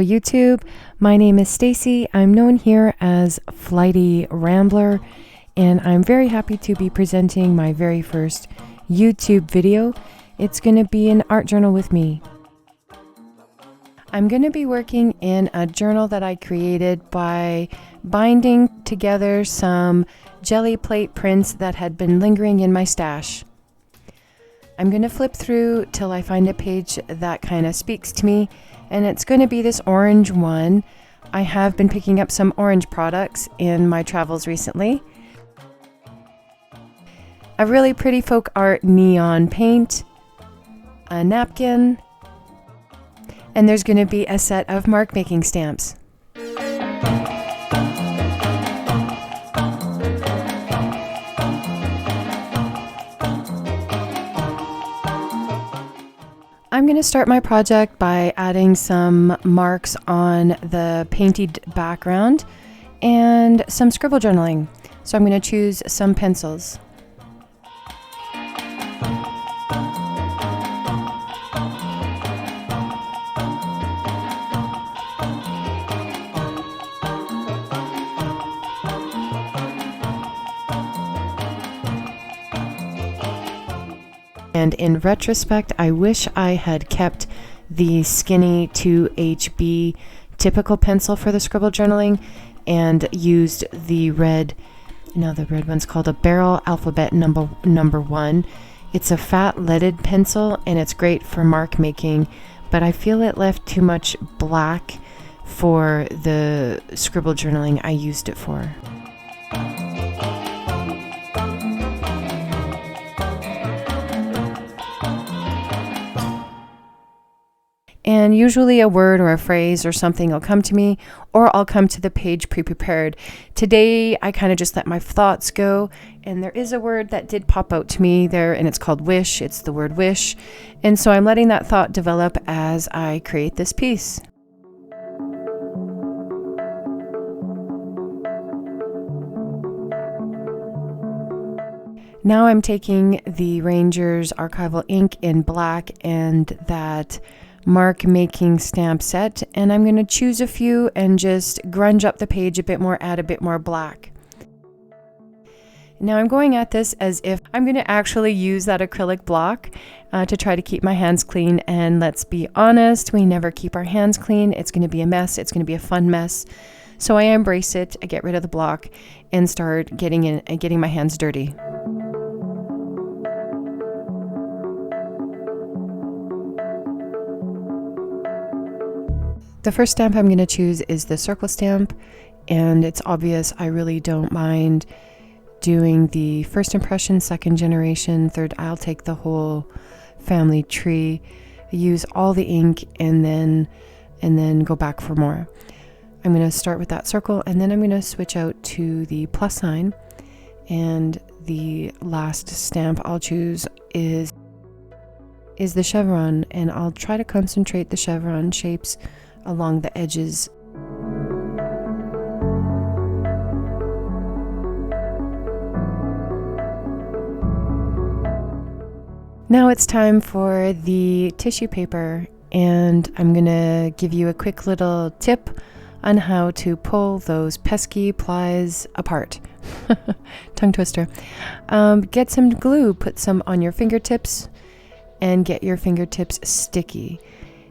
YouTube. My name is Stacy. I'm known here as Flighty Rambler, and I'm very happy to be presenting my very first YouTube video. It's going to be an art journal with me. I'm going to be working in a journal that I created by binding together some jelly plate prints that had been lingering in my stash. I'm going to flip through till I find a page that kind of speaks to me, and it's going to be this orange one. I have been picking up some orange products in my travels recently. A really pretty folk art neon paint, a napkin, and there's going to be a set of mark making stamps. I'm going to start my project by adding some marks on the painted background and some scribble journaling. So I'm going to choose some pencils. And in retrospect, I wish I had kept the skinny 2HB typical pencil for the scribble journaling and used the red, the red one's called a Barrel Alphabet number 1. It's a fat leaded pencil and it's great for mark making, but I feel it left too much black for the scribble journaling I used it for. And usually a word or a phrase or something will come to me, or I'll come to the page pre-prepared. Today, I kind of just let my thoughts go, and there is a word that did pop out to me there, and it's called wish. It's the word wish. And so I'm letting that thought develop as I create this piece. Now I'm taking the Ranger's Archival ink in black and that mark making stamp set, and I'm going to choose a few and just grunge up the page a bit more, add a bit more black. Now I'm going at this as if I'm going to actually use that acrylic block to try to keep my hands clean, and let's be honest, we never keep our hands clean. It's going to be a mess. It's going to be a fun mess. So I embrace it, I get rid of the block and start getting my hands dirty. The first stamp I'm going to choose is the circle stamp, and it's obvious I really don't mind doing the first impression, second generation, third. I'll take the whole family tree, use all the ink, and then go back for more. I'm going to start with that circle, and then I'm going to switch out to the plus sign, and the last stamp I'll choose is the chevron, and I'll try to concentrate the chevron shapes along the edges. Now it's time for the tissue paper, and I'm gonna give you a quick little tip on how to pull those pesky plies apart. Tongue twister. Get some glue, put some on your fingertips, and get your fingertips sticky.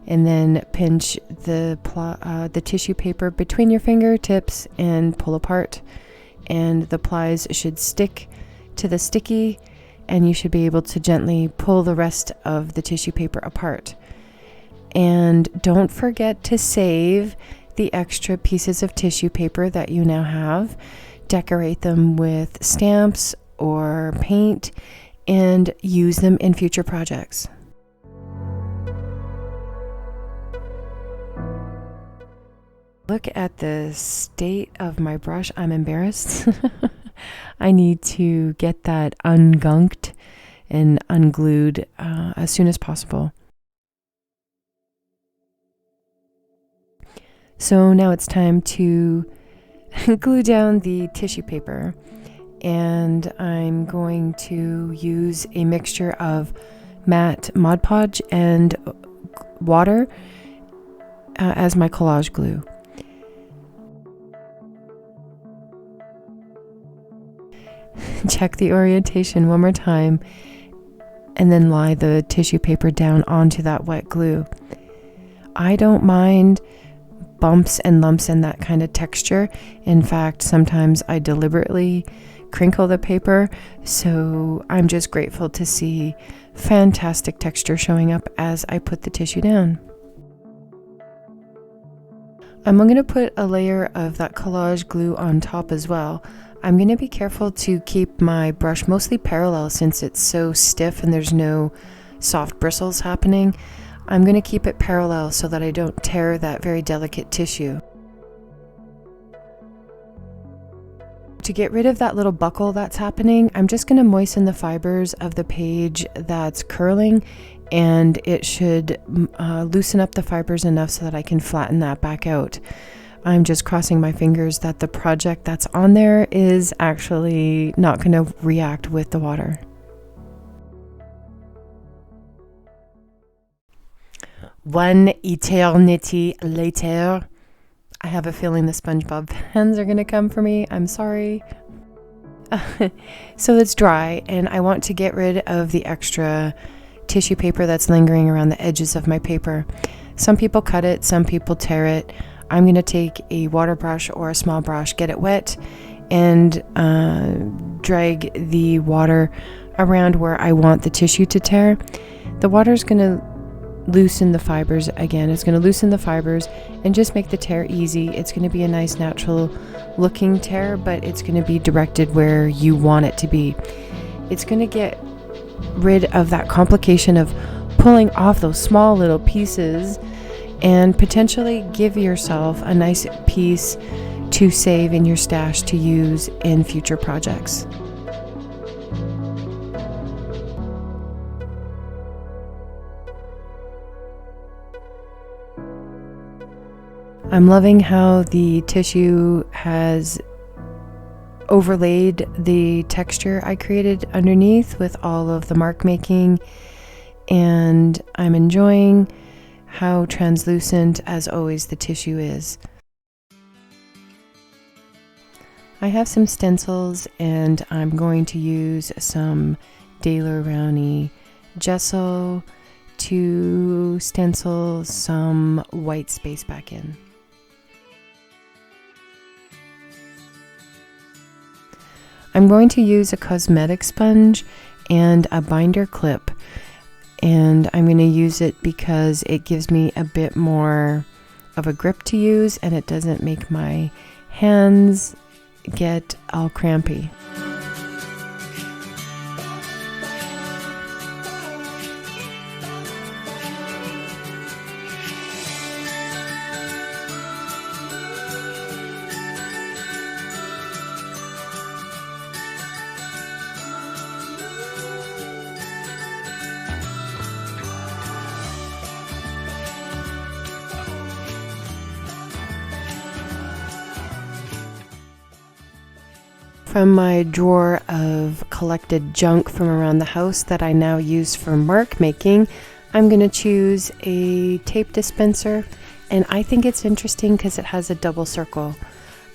And then pinch the tissue paper between your fingertips and pull apart. And the plies should stick to the sticky, and you should be able to gently pull the rest of the tissue paper apart. And don't forget to save the extra pieces of tissue paper that you now have. Decorate them with stamps or paint and use them in future projects. Look at the state of my brush. I'm embarrassed. I need to get that ungunked and unglued as soon as possible. So now it's time to glue down the tissue paper, and I'm going to use a mixture of matte Mod Podge and water as my collage glue. Check the orientation one more time and then lie the tissue paper down onto that wet glue. I don't mind bumps and lumps and that kind of texture. In fact, sometimes I deliberately crinkle the paper, so I'm just grateful to see fantastic texture showing up as I put the tissue down. I'm going to put a layer of that collage glue on top as well. I'm going to be careful to keep my brush mostly parallel since it's so stiff and there's no soft bristles happening. I'm going to keep it parallel so that I don't tear that very delicate tissue. To get rid of that little buckle that's happening, I'm just going to moisten the fibers of the page that's curling, and it should loosen up the fibers enough so that I can flatten that back out. I'm just crossing my fingers that the project that's on there is actually not going to react with the water. One eternity later, I have a feeling the SpongeBob fans are going to come for me. I'm sorry. So it's dry, and I want to get rid of the extra tissue paper that's lingering around the edges of my paper. Some people cut it, some people tear it. I'm going to take a water brush or a small brush, get it wet, and drag the water around where I want the tissue to tear. The water is going to loosen the fibers again. It's going to loosen the fibers and just make the tear easy. It's going to be a nice natural looking tear, but it's going to be directed where you want it to be. It's going to get rid of that complication of pulling off those small little pieces and potentially give yourself a nice piece to save in your stash to use in future projects. I'm loving how the tissue has overlaid the texture I created underneath with all of the mark making, and I'm enjoying how translucent, as always, the tissue is. I have some stencils, and I'm going to use some Daler Rowney gesso to stencil some white space back in. I'm going to use a cosmetic sponge and a binder clip, and I'm going to use it because it gives me a bit more of a grip to use and it doesn't make my hands get all crampy. From my drawer of collected junk from around the house that I now use for mark making, I'm going to choose a tape dispenser, and I think it's interesting because it has a double circle.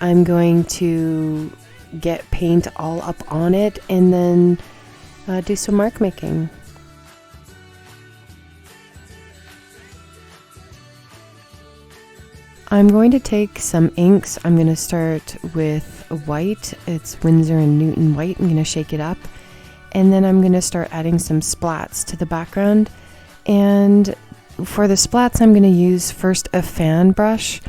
I'm going to get paint all up on it and then do some mark making. I'm going to take some inks. I'm going to start with white. It's Winsor & Newton white. I'm going to shake it up. And then I'm going to start adding some splats to the background. And for the splats, I'm going to use first a fan brush.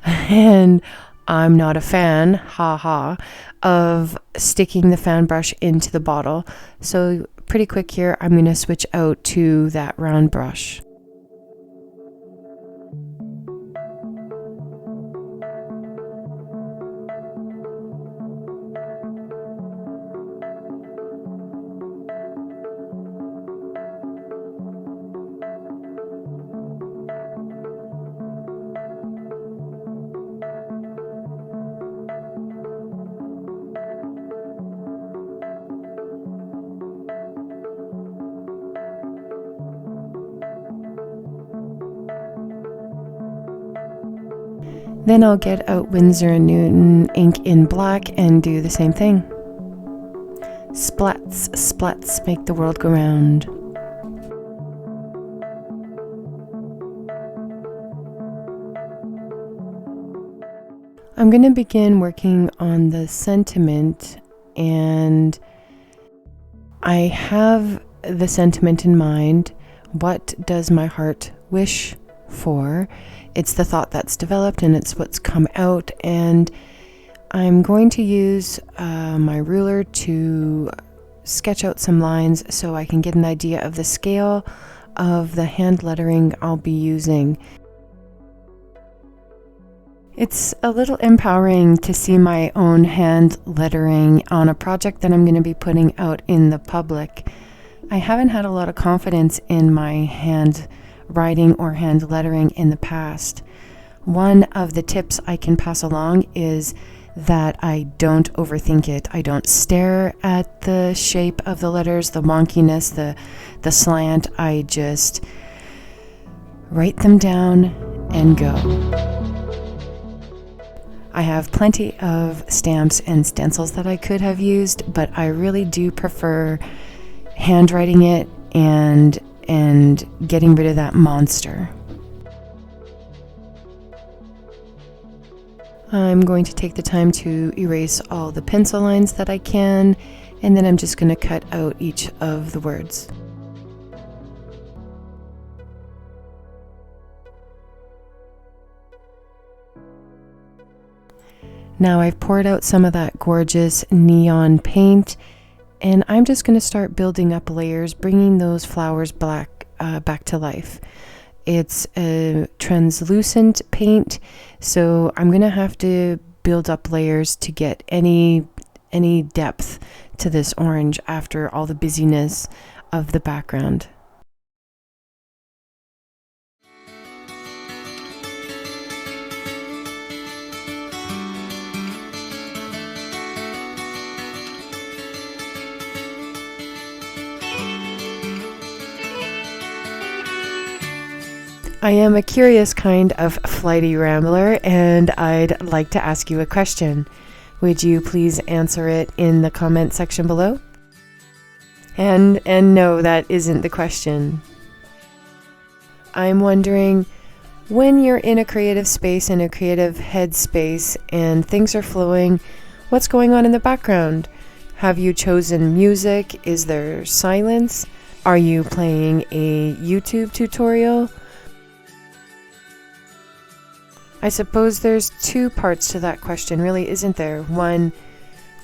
And I'm not a fan, haha, of sticking the fan brush into the bottle. So pretty quick here, I'm going to switch out to that round brush. Then I'll get out Winsor & Newton ink in black and do the same thing. Splats, splats make the world go round. I'm going to begin working on the sentiment, and I have the sentiment in mind. What does my heart wish for? It's the thought that's developed, and it's what's come out, and I'm going to use my ruler to sketch out some lines so I can get an idea of the scale of the hand lettering I'll be using. It's a little empowering to see my own hand lettering on a project that I'm going to be putting out in the public. I haven't had a lot of confidence in my hand writing or hand lettering in the past. One of the tips I can pass along is that I don't overthink it. I don't stare at the shape of the letters, the wonkiness, the slant. I just write them down and go. I have plenty of stamps and stencils that I could have used, but I really do prefer handwriting it and getting rid of that monster. I'm going to take the time to erase all the pencil lines that I can, and then I'm just going to cut out each of the words. Now I've poured out some of that gorgeous neon paint, and I'm just going to start building up layers, bringing those flowers back to life. It's a translucent paint, so I'm going to have to build up layers to get any depth to this orange after all the busyness of the background. I am a curious kind of flighty rambler, and I'd like to ask you a question. Would you please answer it in the comment section below? And no, that isn't the question. I'm wondering, when you're in a creative space, in a creative headspace, and things are flowing, what's going on in the background? Have you chosen music? Is there silence? Are you playing a YouTube tutorial? I suppose there's two parts to that question, really, isn't there? One,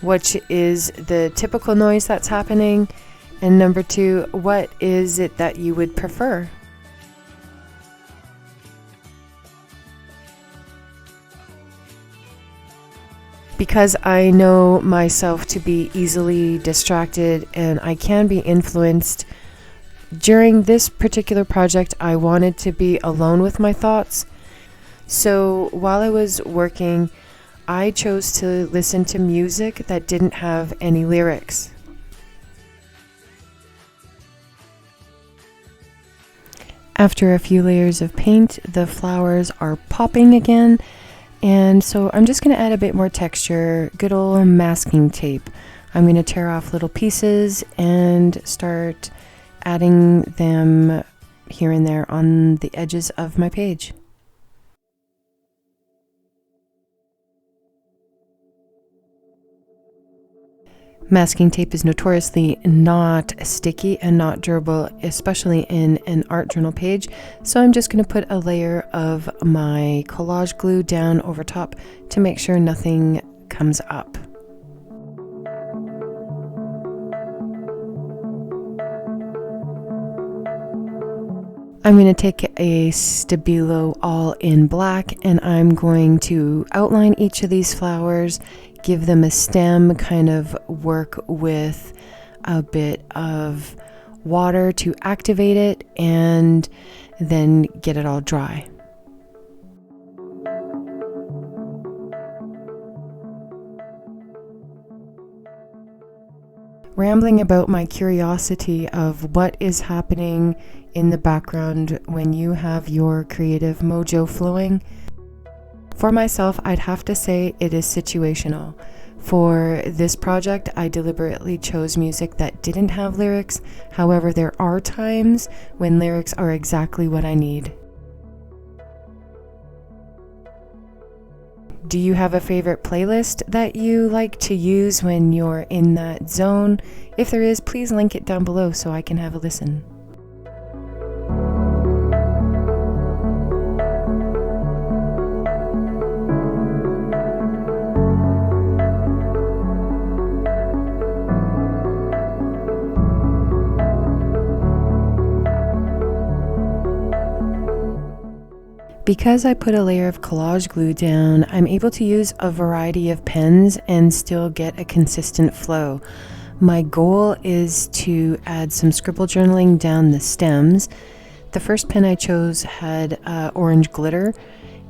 which is the typical noise that's happening, and number two, what is it that you would prefer? Because I know myself to be easily distracted and I can be influenced, during this particular project I wanted to be alone with my thoughts. So while I was working, I chose to listen to music that didn't have any lyrics. After a few layers of paint, the flowers are popping again, and so I'm just going to add a bit more texture, good old masking tape. I'm going to tear off little pieces and start adding them here and there on the edges of my page. Masking tape is notoriously not sticky and not durable, especially in an art journal page, so I'm just going to put a layer of my collage glue down over top to make sure nothing comes up. I'm going to take a Stabilo all in black, and I'm going to outline each of these flowers, give them a stem, kind of work with a bit of water to activate it, and then get it all dry. Rambling about my curiosity of what is happening in the background when you have your creative mojo flowing. For myself, I'd have to say it is situational. For this project, I deliberately chose music that didn't have lyrics. However, there are times when lyrics are exactly what I need. Do you have a favorite playlist that you like to use when you're in that zone? If there is, please link it down below so I can have a listen. Because I put a layer of collage glue down, I'm able to use a variety of pens and still get a consistent flow. My goal is to add some scribble journaling down the stems. The first pen I chose had orange glitter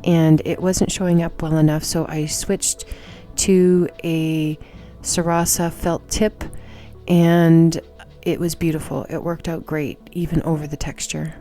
and it wasn't showing up well enough, so I switched to a Sarasa felt tip and it was beautiful. It worked out great, even over the texture.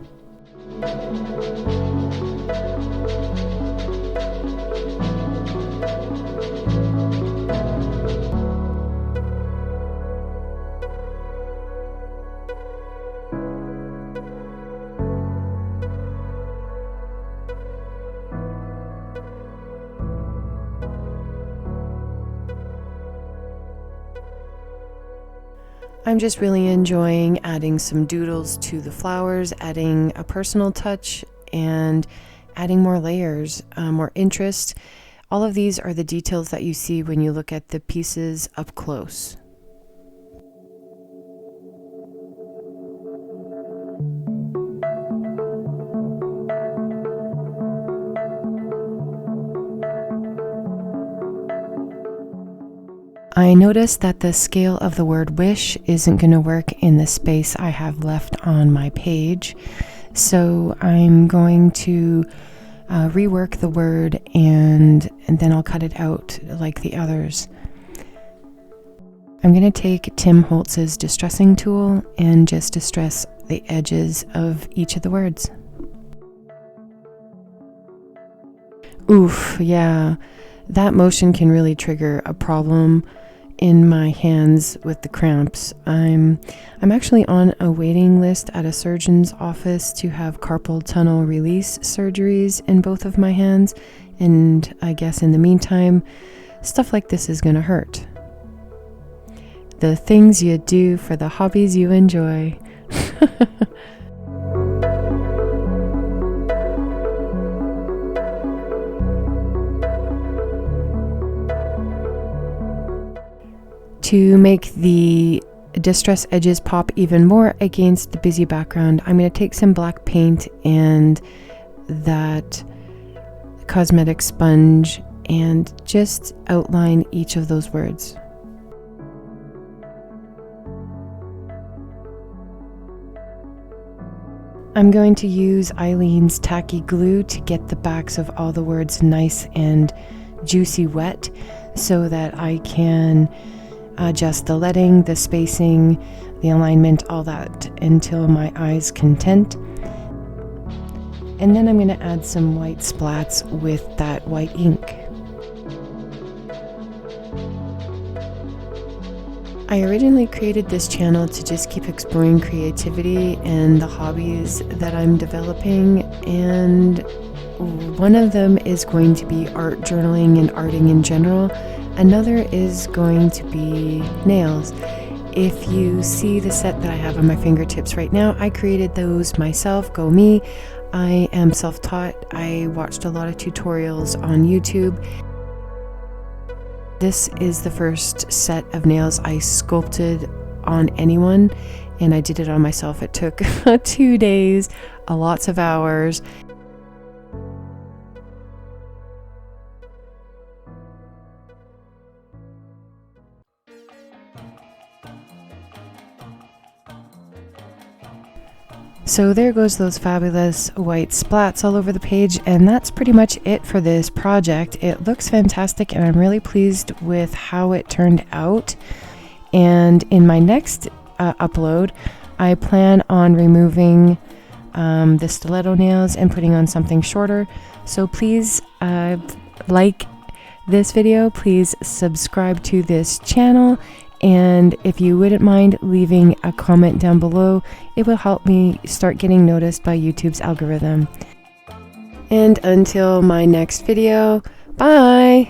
I'm just really enjoying adding some doodles to the flowers, adding a personal touch, and adding more layers, more interest. All of these are the details that you see when you look at the pieces up close. I noticed that the scale of the word wish isn't going to work in the space I have left on my page, so I'm going to rework the word and then I'll cut it out like the others. I'm going to take Tim Holtz's distressing tool and just distress the edges of each of the words. Oof, yeah, that motion can really trigger a problem in my hands with the cramps. I'm actually on a waiting list at a surgeon's office to have carpal tunnel release surgeries in both of my hands, and I guess in the meantime, stuff like this is gonna hurt. The things you do for the hobbies you enjoy. To make the distress edges pop even more against the busy background, I'm going to take some black paint and that cosmetic sponge and just outline each of those words. I'm going to use Eileen's tacky glue to get the backs of all the words nice and juicy wet so that I can adjust the leading, the spacing, the alignment, all that until my eye's content. And then I'm going to add some white splats with that white ink. I originally created this channel to just keep exploring creativity and the hobbies that I'm developing, and one of them is going to be art journaling and arting in general. Another is going to be nails. If you see the set that I have on my fingertips right now, I created those myself. Go me. I am self-taught. I watched a lot of tutorials on YouTube. This is the first set of nails I sculpted on anyone, and I did it on myself. It took 2 days, lots of hours. So there goes those fabulous white splats all over the page, and that's pretty much it for this project. It looks fantastic and I'm really pleased with how it turned out. And in my next upload, I plan on removing the stiletto nails and putting on something shorter. So please like this video, please subscribe to this channel, and if you wouldn't mind leaving a comment down below, it will help me start getting noticed by YouTube's algorithm. And until my next video, bye!